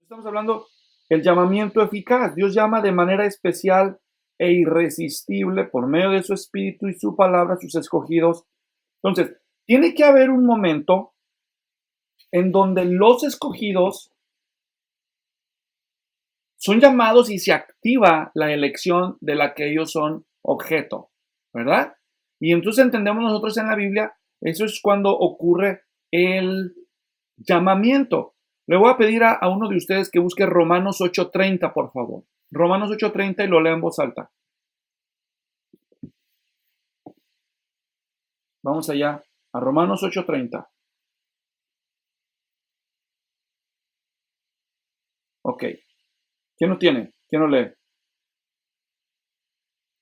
Estamos hablando del llamamiento eficaz. Dios llama de manera especial e irresistible por medio de su Espíritu y su palabra a sus escogidos. Entonces, tiene que haber un momento en donde los escogidos son llamados y se activa la elección de la que ellos son objeto, ¿verdad? Y entonces entendemos nosotros en la Biblia, eso es cuando ocurre el llamamiento. Le voy a pedir a uno de ustedes que busque Romanos 8:30, por favor. Romanos 8:30 y lo lea en voz alta. Vamos allá a Romanos 8:30. Ok. ¿Quién lo tiene? ¿Quién lo lee?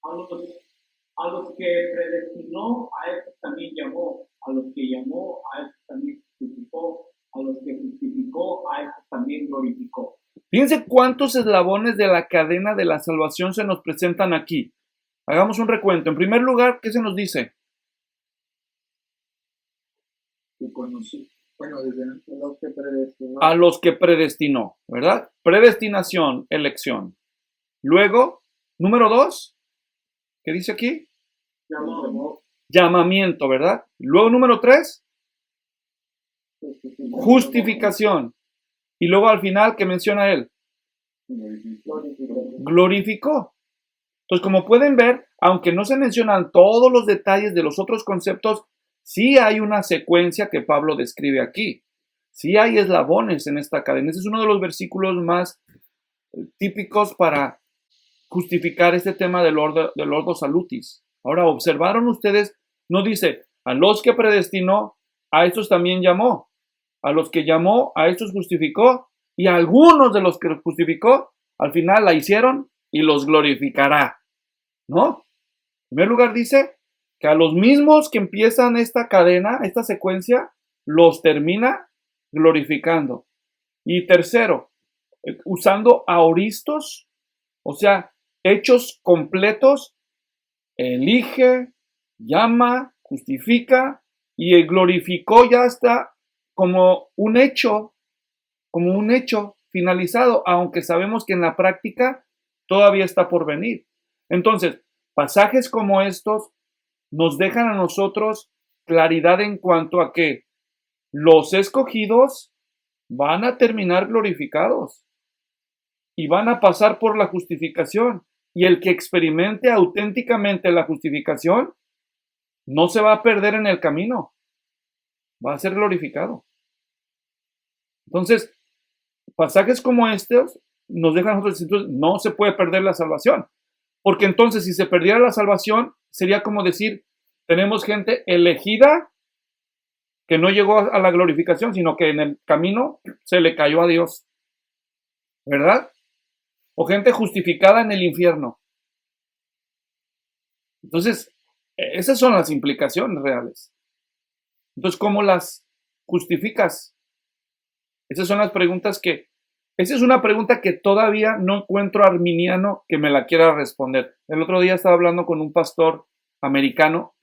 A los que predestinó, a estos también llamó. A los que llamó, a estos también justificó. A los que justificó, a estos también glorificó. Fíjense cuántos eslabones de la cadena de la salvación se nos presentan aquí. Hagamos un recuento. En primer lugar, ¿qué se nos dice? Que conocí. Bueno, desde los que predestinó. A los que predestinó, ¿verdad? Predestinación, elección. Luego, número 2, ¿qué dice aquí? Llamó. Llamamiento, ¿verdad? Luego, número 3, justificación. Y luego al final, ¿qué menciona él? Glorificó. Entonces, como pueden ver, aunque no se mencionan todos los detalles de los otros conceptos, sí hay una secuencia que Pablo describe aquí. Sí hay eslabones en esta cadena. Ese es uno de los versículos más típicos para justificar este tema del ordo salutis. Ahora, ¿observaron ustedes? No dice, a los que predestinó, a estos también llamó. A los que llamó, a estos justificó. Y a algunos de los que justificó, al final la hicieron y los glorificará. ¿No? En primer lugar dice que a los mismos que empiezan esta cadena, esta secuencia, los termina glorificando. Y tercero, usando aoristos, o sea, hechos completos, elige, llama, justifica y el glorificó ya está como un hecho finalizado, aunque sabemos que en la práctica todavía está por venir. Entonces, pasajes como estos nos dejan a nosotros claridad en cuanto a que los escogidos van a terminar glorificados y van a pasar por la justificación. Y el que experimente auténticamente la justificación no se va a perder en el camino, va a ser glorificado. Entonces, pasajes como estos nos dejan a nosotros, entonces, no se puede perder la salvación. Porque entonces, si se perdiera la salvación, sería como decir, tenemos gente elegida que no llegó a la glorificación, sino que en el camino se le cayó a Dios. ¿Verdad? O gente justificada en el infierno. Entonces, esas son las implicaciones reales. Entonces, ¿cómo las justificas? Esas son las preguntas que... Esa es una pregunta que todavía no encuentro arminiano que me la quiera responder. El otro día estaba hablando con un pastor americano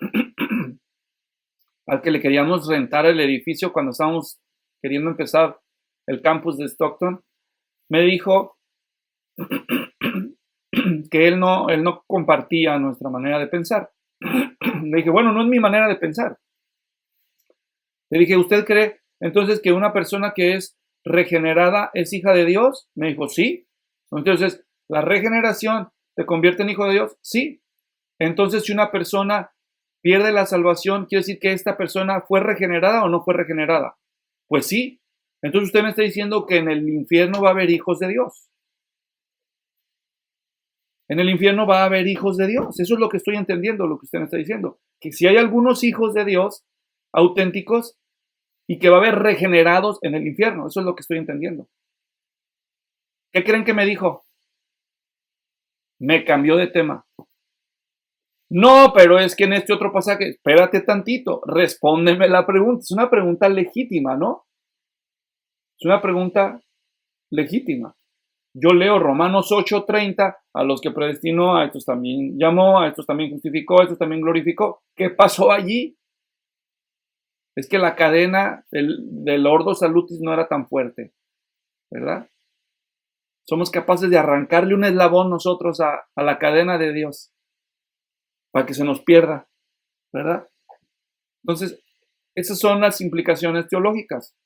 al que le queríamos rentar el edificio cuando estábamos queriendo empezar el campus de Stockton. Me dijo que él no compartía nuestra manera de pensar. Le dije, bueno, no es mi manera de pensar. Le dije, ¿usted cree entonces que una persona que es regenerada es hija de Dios? Me dijo, sí. Entonces, ¿la regeneración te convierte en hijo de Dios? Sí. Entonces, si una persona pierde la salvación, ¿quiere decir que esta persona fue regenerada o no fue regenerada? Pues sí. Entonces usted me está diciendo que en el infierno va a haber hijos de Dios. En el infierno va a haber hijos de Dios. Eso es lo que estoy entendiendo, lo que usted me está diciendo. Que si hay algunos hijos de Dios auténticos y que va a haber regenerados en el infierno. Eso es lo que estoy entendiendo. ¿Qué creen que me dijo? Me cambió de tema. No, pero es que en este otro pasaje, espérate tantito, respóndeme la pregunta. Es una pregunta legítima, ¿no? Es una pregunta legítima. Yo leo Romanos 8:30, a los que predestinó, a estos también llamó, a estos también justificó, a estos también glorificó. ¿Qué pasó allí? Es que la cadena del ordo salutis no era tan fuerte, ¿verdad? Somos capaces de arrancarle un eslabón nosotros a la cadena de Dios para que se nos pierda, ¿verdad? Entonces, esas son las implicaciones teológicas.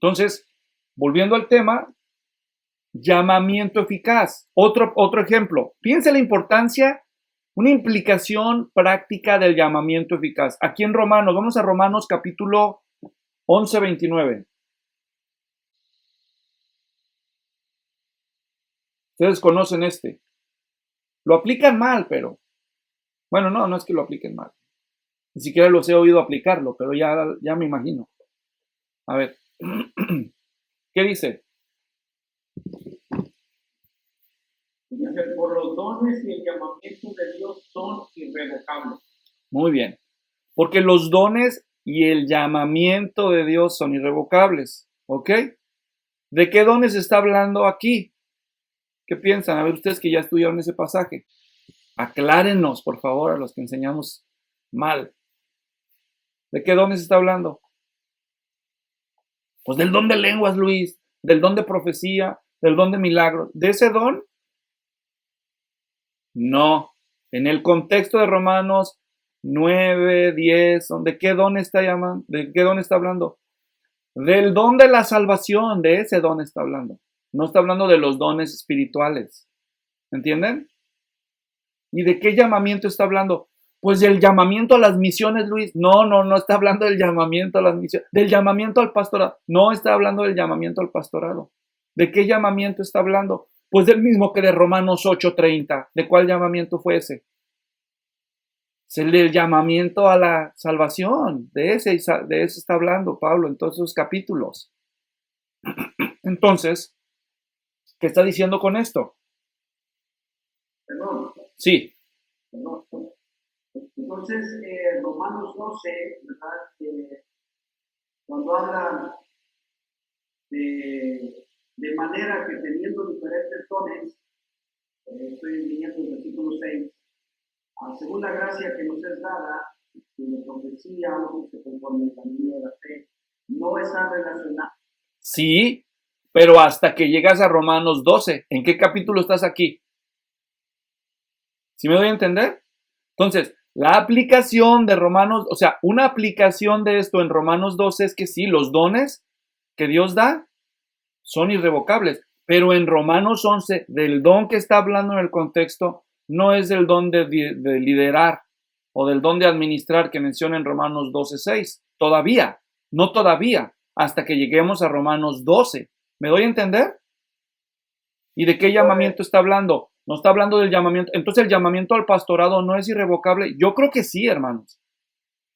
Entonces, volviendo al tema, llamamiento eficaz. Otro ejemplo. Piensa la importancia, una implicación práctica del llamamiento eficaz. Aquí en Romanos, vamos a Romanos capítulo 11, 29. Ustedes conocen este. Lo aplican mal, pero... Bueno, no es que lo apliquen mal. Ni siquiera los he oído aplicarlo, pero ya me imagino. A ver. ¿Qué dice? Por los dones y el llamamiento de Dios son irrevocables. Muy bien. Porque los dones y el llamamiento de Dios son irrevocables. ¿Ok? ¿De qué dones está hablando aquí? ¿Qué piensan? A ver, ustedes que ya estudiaron ese pasaje. Aclárenos, por favor, a los que enseñamos mal. ¿De qué dones está hablando? Pues del don de lenguas, Luis, del don de profecía, del don de milagros. ¿De ese don? No. En el contexto de Romanos 9, 10, ¿de qué don está llamando? ¿De qué don está hablando? Del don de la salvación, de ese don está hablando. No está hablando de los dones espirituales. ¿Entienden? ¿Y de qué llamamiento está hablando? Pues del llamamiento a las misiones, Luis. No está hablando del llamamiento a las misiones. Del llamamiento al pastorado. No está hablando del llamamiento al pastorado. ¿De qué llamamiento está hablando? Pues del mismo que de Romanos 8:30. ¿De cuál llamamiento fue ese? Es el del llamamiento a la salvación. De ese está hablando Pablo en todos esos capítulos. Entonces, ¿qué está diciendo con esto? Perdón. Sí. Perdón. Entonces, Romanos 12, ¿verdad? Cuando habla de manera que teniendo diferentes dones, estoy leyendo el versículo 6, según la gracia que nos es dada, que la profecía, conforme el camino de la fe, no está relacionada. Sí, pero hasta que llegas a Romanos 12, ¿en qué capítulo estás aquí? ¿Sí me doy a entender? Entonces, la aplicación de Romanos, o sea, una aplicación de esto en Romanos 12 es que sí, los dones que Dios da son irrevocables, pero en Romanos 11, del don que está hablando en el contexto, no es el don de liderar o del don de administrar que menciona en Romanos 12:6. Todavía, no todavía, hasta que lleguemos a Romanos 12. ¿Me doy a entender? ¿Y de qué llamamiento está hablando? No está hablando del llamamiento. Entonces el llamamiento al pastorado no es irrevocable. Yo creo que sí, hermanos.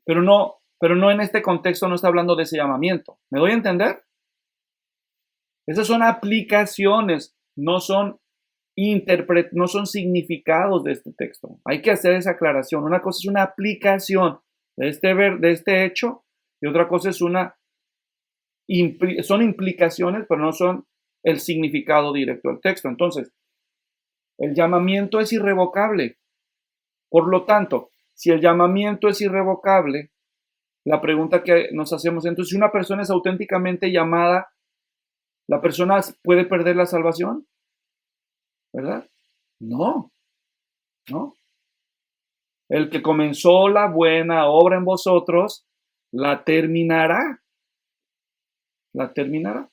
Pero no en este contexto no está hablando de ese llamamiento. ¿Me doy a entender? Esas son aplicaciones, no son no son significados de este texto. Hay que hacer esa aclaración. Una cosa es una aplicación de este hecho y otra cosa es son implicaciones, pero no son el significado directo del texto. Entonces, el llamamiento es irrevocable. Por lo tanto, si el llamamiento es irrevocable, la pregunta que nos hacemos entonces, si una persona es auténticamente llamada, ¿la persona puede perder la salvación? ¿Verdad? No. El que comenzó la buena obra en vosotros, la terminará. La terminará.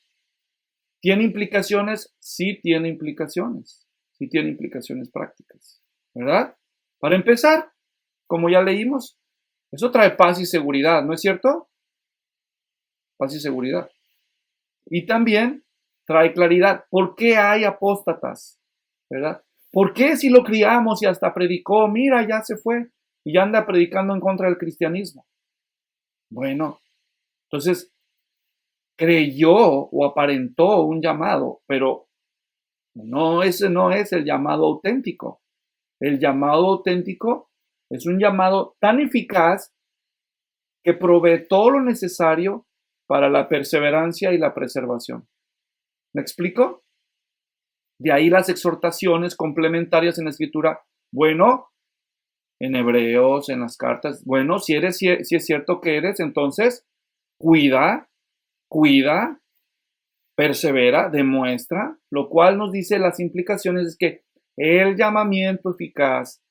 ¿Tiene implicaciones? Sí tiene implicaciones. Sí tiene implicaciones prácticas. ¿Verdad? Para empezar, como ya leímos, eso trae paz y seguridad, ¿no es cierto? Paz y seguridad. Y también trae claridad. ¿Por qué hay apóstatas? ¿Verdad? ¿Por qué si lo criamos y hasta predicó, mira, ya se fue y ya anda predicando en contra del cristianismo? Bueno, entonces creyó o aparentó un llamado, pero ese no es el llamado auténtico. El llamado auténtico es un llamado tan eficaz que provee todo lo necesario para la perseverancia y la preservación. ¿Me explico? De ahí las exhortaciones complementarias en la escritura. Bueno, en Hebreos, en las cartas. Bueno, si es cierto que eres, entonces cuida persevera, demuestra, lo cual nos dice las implicaciones es que el llamamiento eficaz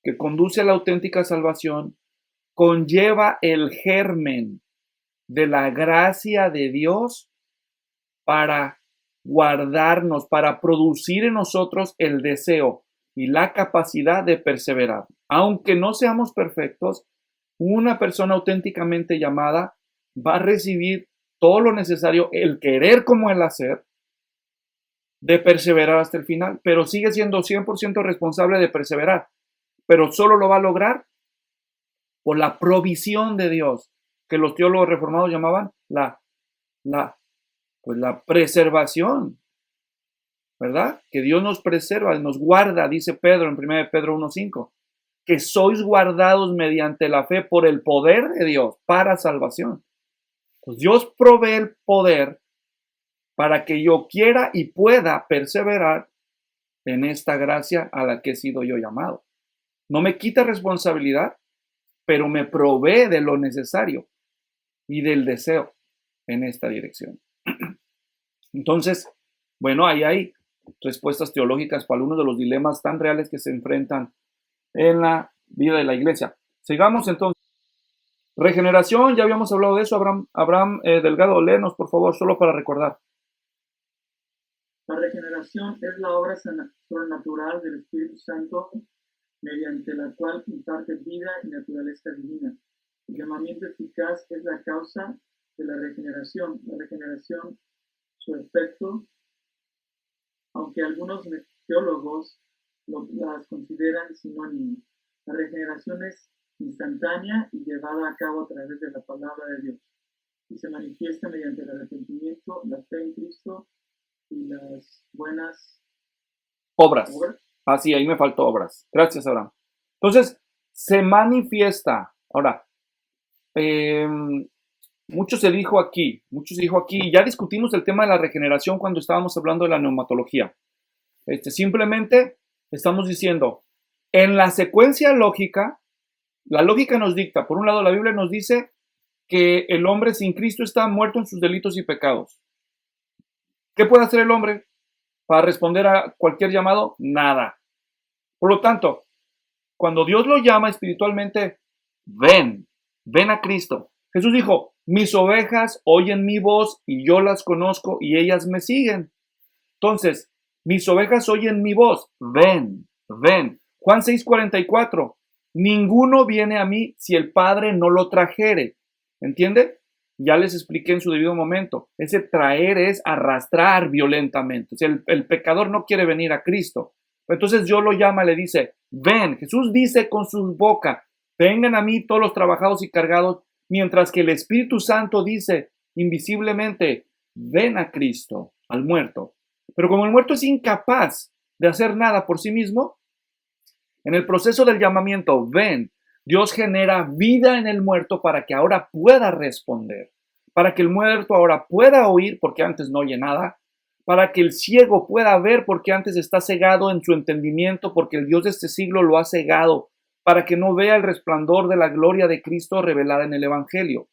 que conduce a la auténtica salvación conlleva el germen de la gracia de Dios para guardarnos, para producir en nosotros el deseo y la capacidad de perseverar. Aunque no seamos perfectos, una persona auténticamente llamada va a recibir todo lo necesario, el querer como el hacer, de perseverar hasta el final, pero sigue siendo 100% responsable de perseverar, pero solo lo va a lograr por la provisión de Dios, que los teólogos reformados llamaban la preservación, ¿verdad? Que Dios nos preserva, nos guarda, dice Pedro en 1 Pedro 1:5, que sois guardados mediante la fe por el poder de Dios para salvación. Pues Dios provee el poder para que yo quiera y pueda perseverar en esta gracia a la que he sido yo llamado. No me quita responsabilidad, pero me provee de lo necesario y del deseo en esta dirección. Entonces, bueno, ahí hay respuestas teológicas para algunos de los dilemas tan reales que se enfrentan en la vida de la iglesia. Sigamos entonces. Regeneración, ya habíamos hablado de eso. Abraham Delgado, léenos por favor, solo para recordar. La regeneración es la obra sobrenatural del Espíritu Santo mediante la cual imparte vida y naturaleza divina. El llamamiento eficaz es la causa de la regeneración. La regeneración, su efecto, aunque algunos teólogos las consideran sinónimos. La regeneración es instantánea y llevada a cabo a través de la palabra de Dios y se manifiesta mediante el arrepentimiento, la fe en Cristo y las buenas obras. Sí, ahí me faltó obras. Gracias, Abraham. Entonces, se manifiesta. Ahora, mucho se dijo aquí, ya discutimos el tema de la regeneración cuando estábamos hablando de la neumatología. Simplemente estamos diciendo, en la secuencia lógica, la lógica nos dicta, por un lado la Biblia nos dice que el hombre sin Cristo está muerto en sus delitos y pecados. ¿Qué puede hacer el hombre para responder a cualquier llamado? Nada. Por lo tanto, cuando Dios lo llama espiritualmente, ven a Cristo. Jesús dijo, mis ovejas oyen mi voz y yo las conozco y ellas me siguen. Entonces, mis ovejas oyen mi voz, ven. Juan 6:44, ninguno viene a mí si el Padre no lo trajere. ¿Entiende? Ya les expliqué en su debido momento. Ese traer es arrastrar violentamente. O sea, el pecador no quiere venir a Cristo. Entonces Dios lo llama, le dice, ven. Jesús dice con su boca, vengan a mí todos los trabajados y cargados, mientras que el Espíritu Santo dice invisiblemente, ven a Cristo, al muerto. Pero como el muerto es incapaz de hacer nada por sí mismo, en el proceso del llamamiento, ven, Dios genera vida en el muerto para que ahora pueda responder, para que el muerto ahora pueda oír porque antes no oye nada, para que el ciego pueda ver porque antes está cegado en su entendimiento porque el Dios de este siglo lo ha cegado, para que no vea el resplandor de la gloria de Cristo revelada en el Evangelio.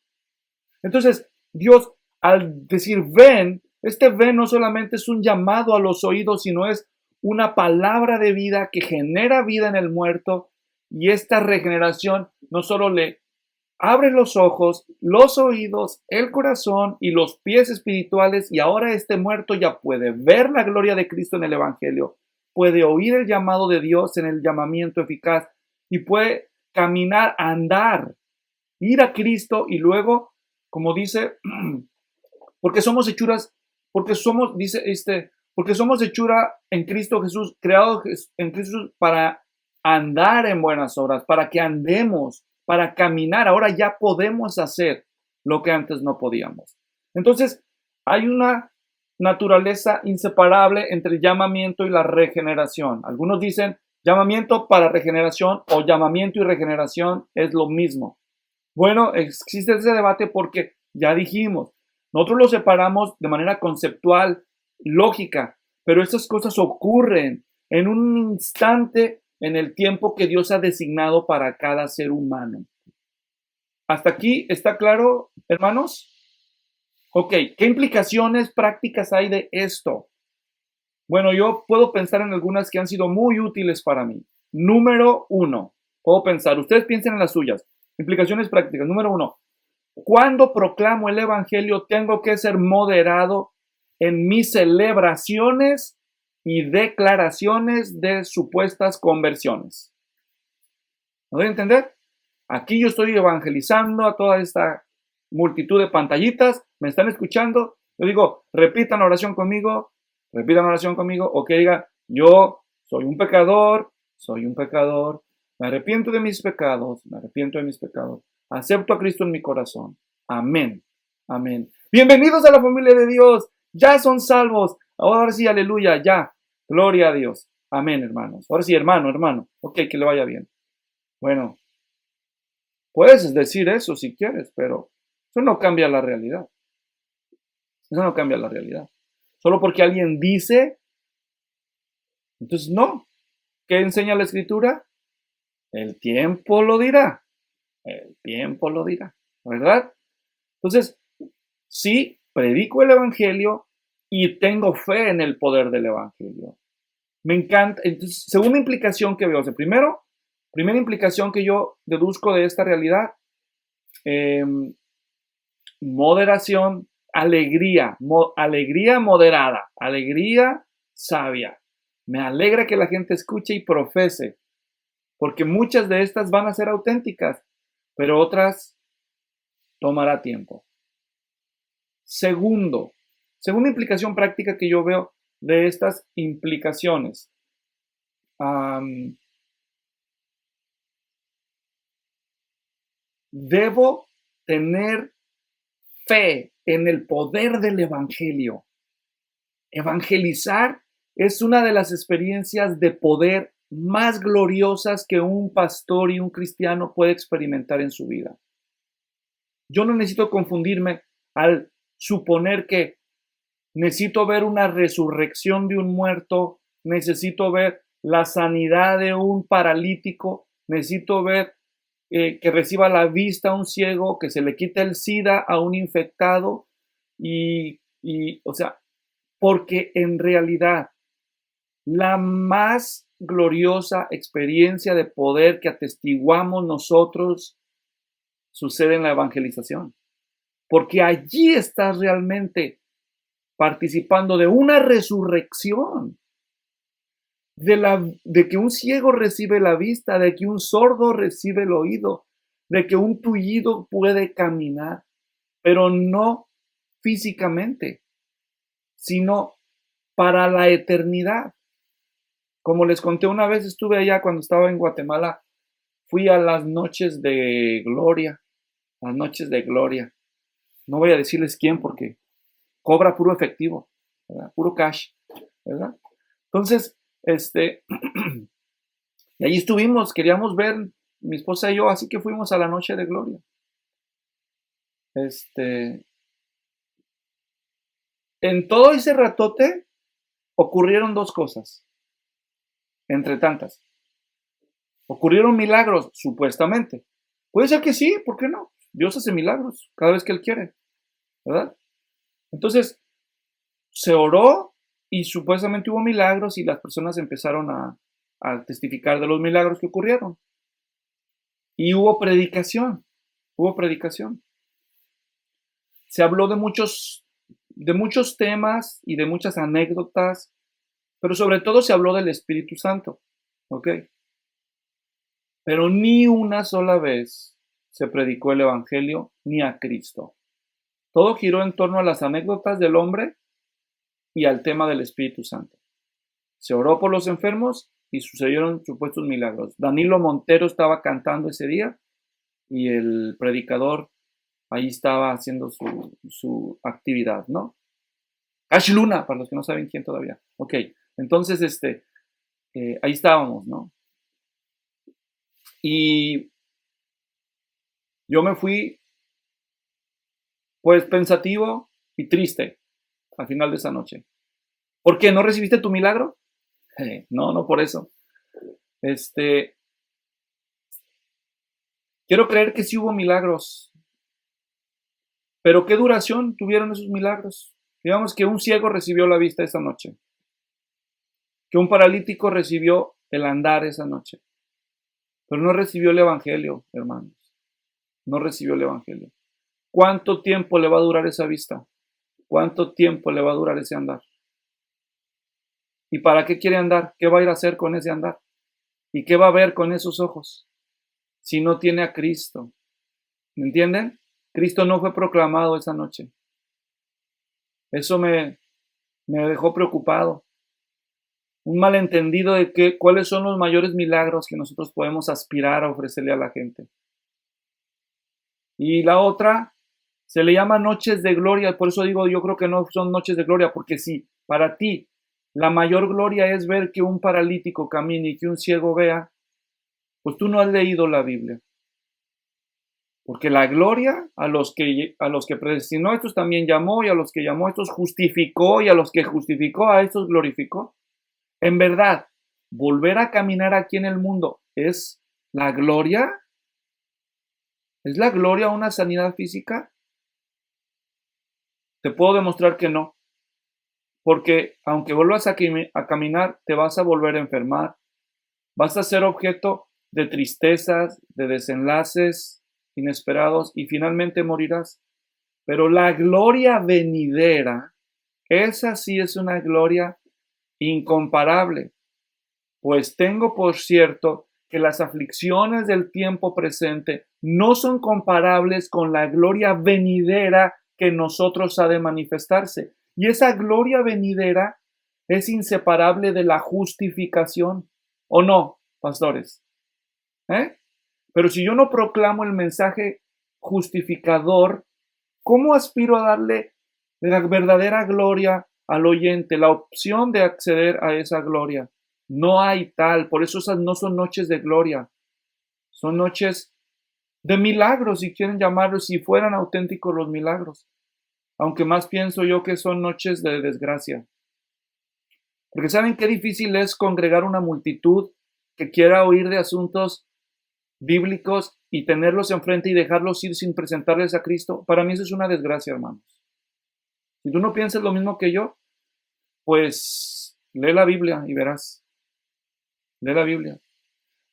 Entonces, Dios, al decir ven, este ven no solamente es un llamado a los oídos, sino es una palabra de vida que genera vida en el muerto, y esta regeneración no solo le abre los ojos, los oídos, el corazón y los pies espirituales, y ahora este muerto ya puede ver la gloria de Cristo en el Evangelio, puede oír el llamado de Dios en el llamamiento eficaz y puede caminar, andar, ir a Cristo y luego, como dice, porque somos hechuras, porque somos hechura en Cristo Jesús, creados en Cristo Jesús para andar en buenas obras, para que andemos, para caminar. Ahora ya podemos hacer lo que antes no podíamos. Entonces, hay una naturaleza inseparable entre el llamamiento y la regeneración. Algunos dicen llamamiento para regeneración o llamamiento y regeneración es lo mismo. Bueno, existe ese debate porque ya dijimos, nosotros lo separamos de manera conceptual, lógica, pero estas cosas ocurren en un instante en el tiempo que Dios ha designado para cada ser humano. ¿Hasta aquí está claro, hermanos? Ok, ¿qué implicaciones prácticas hay de esto? Bueno, yo puedo pensar en algunas que han sido muy útiles para mí. Número 1, puedo pensar, ustedes piensen en las suyas. Implicaciones prácticas. Número 1, cuando proclamo el evangelio tengo que ser moderado en mis celebraciones y declaraciones de supuestas conversiones. ¿Me doy a entender? Aquí yo estoy evangelizando a toda esta multitud de pantallitas, me están escuchando. Yo digo, repitan oración conmigo, o que diga, yo soy un pecador, me arrepiento de mis pecados, acepto a Cristo en mi corazón. Amén, amén. Bienvenidos a la familia de Dios, ya son salvos. Ahora sí, aleluya, ya, gloria a Dios. Amén, hermanos. Ahora sí, hermano. Ok, que le vaya bien. Bueno, puedes decir eso si quieres, pero eso no cambia la realidad. Solo porque alguien dice, entonces no. ¿Qué enseña la Escritura? El tiempo lo dirá. ¿Verdad? Entonces, sí, predico el Evangelio y tengo fe en el poder del Evangelio. Me encanta. Entonces, segunda implicación que veo. O sea, primera implicación que yo deduzco de esta realidad, moderación, alegría moderada, alegría sabia. Me alegra que la gente escuche y profese, porque muchas de estas van a ser auténticas, pero otras tomará tiempo. Segunda implicación práctica que yo veo de estas implicaciones. Debo tener fe en el poder del Evangelio. Evangelizar es una de las experiencias de poder más gloriosas que un pastor y un cristiano puede experimentar en su vida. Yo no necesito confundirme al suponer que necesito ver una resurrección de un muerto, necesito ver la sanidad de un paralítico, necesito ver que reciba la vista a un ciego, que se le quite el SIDA a un infectado o sea, porque en realidad la más gloriosa experiencia de poder que atestiguamos nosotros sucede en la evangelización, porque allí estás realmente participando de una resurrección, de que un ciego recibe la vista, de que un sordo recibe el oído, de que un tullido puede caminar, pero no físicamente, sino para la eternidad. Como les conté una vez, estuve allá cuando estaba en Guatemala, fui a las noches de gloria, No voy a decirles quién porque cobra puro efectivo, ¿verdad? Puro cash, ¿verdad? Entonces, y ahí estuvimos, queríamos ver mi esposa y yo, así que fuimos a la noche de gloria. En todo ese ratote ocurrieron dos cosas, entre tantas. Ocurrieron milagros, supuestamente. Puede ser que sí, ¿por qué no? Dios hace milagros cada vez que Él quiere, ¿verdad? Entonces, se oró y supuestamente hubo milagros y las personas empezaron a testificar de los milagros que ocurrieron. Y hubo predicación. Se habló de muchos temas y de muchas anécdotas, pero sobre todo se habló del Espíritu Santo, ¿ok? Pero ni una sola vez se predicó el Evangelio ni a Cristo. Todo giró en torno a las anécdotas del hombre y al tema del Espíritu Santo. Se oró por los enfermos y sucedieron supuestos milagros. Danilo Montero estaba cantando ese día y el predicador ahí estaba haciendo su actividad, ¿no? Cash Luna, para los que no saben quién todavía. Ok, entonces ahí estábamos, ¿no? Y yo me fui, pues, pensativo y triste al final de esa noche. ¿Por qué? ¿No recibiste tu milagro? No por eso. Quiero creer que sí hubo milagros, Pero ¿qué duración tuvieron esos milagros? Digamos que un ciego recibió la vista esa noche, que un paralítico recibió el andar esa noche, pero no recibió el evangelio, hermanos. No recibió el evangelio. ¿Cuánto tiempo le va a durar esa vista? ¿Cuánto tiempo le va a durar ese andar? ¿Y para qué quiere andar? ¿Qué va a ir a hacer con ese andar? ¿Y qué va a ver con esos ojos? Si no tiene a Cristo. ¿Me entienden? Cristo no fue proclamado esa noche. Eso me dejó preocupado. Un malentendido de cuáles son los mayores milagros que nosotros podemos aspirar a ofrecerle a la gente. Y la otra, se le llama noches de gloria. Por eso digo, yo creo que no son noches de gloria, porque si para ti la mayor gloria es ver que un paralítico camine y que un ciego vea, pues tú no has leído la Biblia. Porque la gloria a los que predestinó a estos también llamó, y a los que llamó a estos justificó, y a los que justificó a estos glorificó. En verdad, volver a caminar aquí en el mundo es la gloria. ¿Es la gloria una sanidad física? Te puedo demostrar que no. Porque aunque vuelvas a caminar, te vas a volver a enfermar. Vas a ser objeto de tristezas, de desenlaces inesperados y finalmente morirás. Pero la gloria venidera, esa sí es una gloria incomparable. Pues tengo por cierto que las aflicciones del tiempo presente no son comparables con la gloria venidera que en nosotros ha de manifestarse. Y esa gloria venidera es inseparable de la justificación. ¿O no, pastores? Pero si yo no proclamo el mensaje justificador, ¿cómo aspiro a darle la verdadera gloria al oyente, la opción de acceder a esa gloria? No hay tal, por eso esas no son noches de gloria, son noches de milagros, si quieren llamarlos, si fueran auténticos los milagros, aunque más pienso yo que son noches de desgracia. Porque ¿saben qué difícil es congregar una multitud que quiera oír de asuntos bíblicos y tenerlos enfrente y dejarlos ir sin presentarles a Cristo? Para mí eso es una desgracia, hermanos. Si tú no piensas lo mismo que yo, pues lee la Biblia y verás. Lee la Biblia.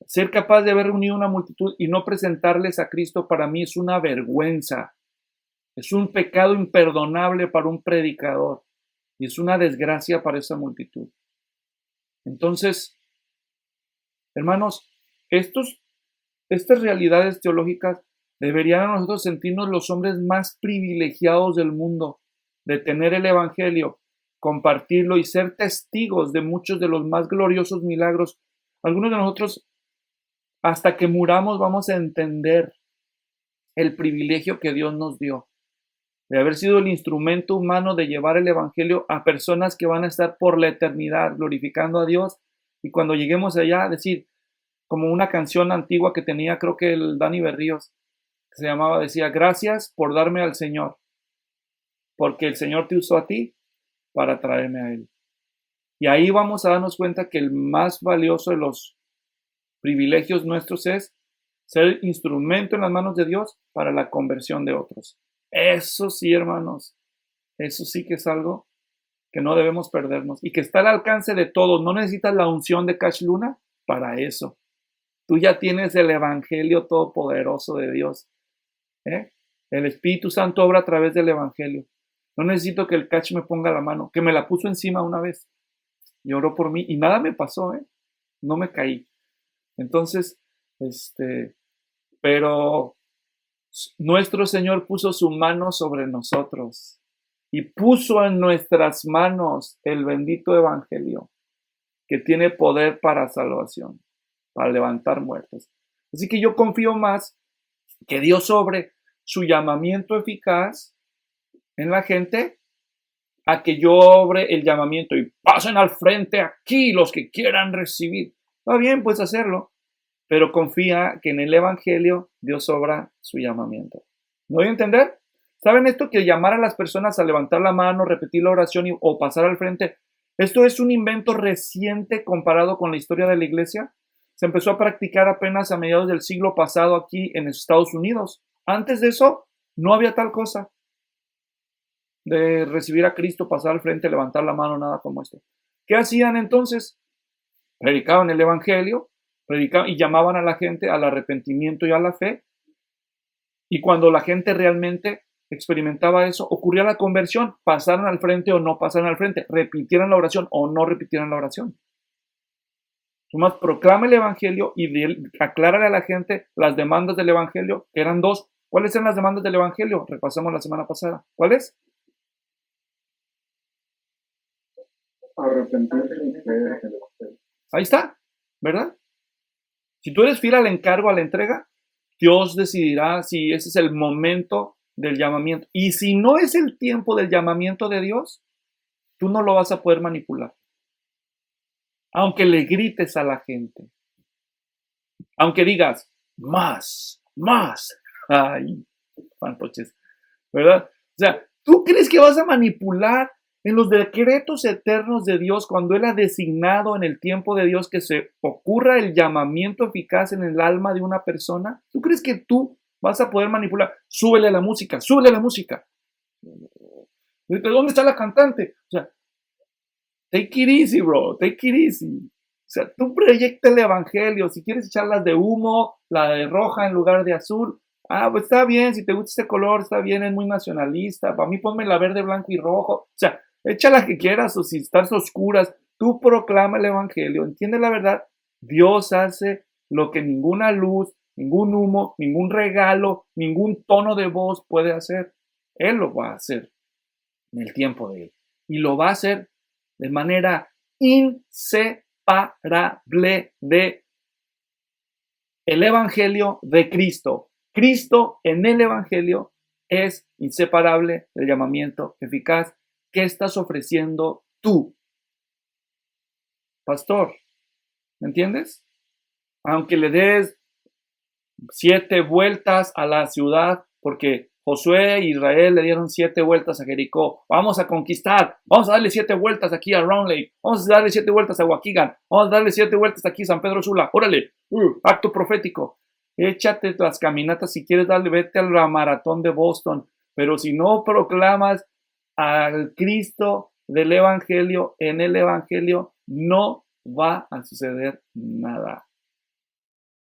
Ser capaz de haber reunido una multitud y no presentarles a Cristo para mí es una vergüenza. Es un pecado imperdonable para un predicador y es una desgracia para esa multitud. Entonces, hermanos, estas realidades teológicas deberían a nosotros sentirnos los hombres más privilegiados del mundo, de tener el Evangelio, compartirlo y ser testigos de muchos de los más gloriosos milagros. Algunos de nosotros, hasta que muramos, vamos a entender el privilegio que Dios nos dio, de haber sido el instrumento humano de llevar el Evangelio a personas que van a estar por la eternidad glorificando a Dios, y cuando lleguemos allá, decir, como una canción antigua que tenía, creo que el Dani Berríos, que se llamaba, decía, gracias por darme al Señor, porque el Señor te usó a ti para traerme a Él. Y ahí vamos a darnos cuenta que el más valioso de los privilegios nuestros es ser instrumento en las manos de Dios para la conversión de otros. Eso sí, hermanos, eso sí que es algo que no debemos perdernos y que está al alcance de todos. No necesitas la unción de Cash Luna para eso. Tú ya tienes el Evangelio todopoderoso de Dios. El Espíritu Santo obra a través del Evangelio. No necesito que el Cash me ponga la mano, que me la puso encima una vez. Y oró por mí y nada me pasó, no me caí. Entonces, pero nuestro Señor puso su mano sobre nosotros y puso en nuestras manos el bendito Evangelio que tiene poder para salvación, para levantar muertos. Así que yo confío más que Dios obre su llamamiento eficaz en la gente a que yo obre el llamamiento y pasen al frente aquí los que quieran recibir. Va bien, puedes hacerlo, pero confía que en el Evangelio Dios obra su llamamiento. ¿No voy a entender? ¿Saben esto que llamar a las personas a levantar la mano, repetir la oración o pasar al frente? Esto es un invento reciente comparado con la historia de la iglesia. Se empezó a practicar apenas a mediados del siglo pasado aquí en Estados Unidos. Antes de eso, no había tal cosa. de recibir a Cristo, pasar al frente, levantar la mano, nada como esto. ¿Qué hacían entonces? Predicaban el evangelio, predicaban y llamaban a la gente al arrepentimiento y a la fe. Y cuando la gente realmente experimentaba eso, ocurría la conversión, pasaron al frente o no pasaron al frente, repitieran la oración o no repitieran la oración. Nomás proclama el evangelio y aclárale a la gente las demandas del evangelio, que eran dos. ¿Cuáles eran las demandas del evangelio? Repasamos la semana pasada. ¿Cuáles? Arrepentirse y creer en el evangelio. Ahí está, ¿verdad? Si tú eres fiel al encargo, a la entrega, Dios decidirá si ese es el momento del llamamiento. Y si no es el tiempo del llamamiento de Dios, tú no lo vas a poder manipular. Aunque le grites a la gente. Aunque digas, más. Ay, fantoches. ¿Verdad? O sea, ¿tú crees que vas a manipular en los decretos eternos de Dios cuando Él ha designado en el tiempo de Dios que se ocurra el llamamiento eficaz en el alma de una persona? ¿Tú crees que tú vas a poder manipular? Súbele la música. ¿De dónde está la cantante? O sea, take it easy, bro. Take it easy. O sea, tú proyecta el evangelio. Si quieres echarlas de humo, la de roja en lugar de azul. Pues está bien. Si te gusta este color, está bien. Es muy nacionalista. Para mí, ponme la verde, blanco y rojo. O sea, echa la que quieras. O si estás oscuras, tú proclama el evangelio. Entiende la verdad. Dios hace lo que ninguna luz, ningún humo, ningún regalo, ningún tono de voz puede hacer. Él lo va a hacer en el tiempo de Él. Y lo va a hacer de manera inseparable de el evangelio de Cristo. Cristo en el evangelio es inseparable del llamamiento eficaz. ¿Qué estás ofreciendo tú, pastor? ¿Me entiendes? Aunque le des 7 vueltas a la ciudad, porque Josué e Israel le dieron 7 vueltas a Jericó. Vamos a conquistar. Vamos a darle 7 vueltas aquí a Round Lake. Vamos a darle 7 vueltas a Waukegan. Vamos a darle 7 vueltas aquí a San Pedro Sula. Órale, acto profético. Échate las caminatas. Si quieres darle, vete a la maratón de Boston. Pero si no proclamas al Cristo del Evangelio, en el Evangelio, no va a suceder nada.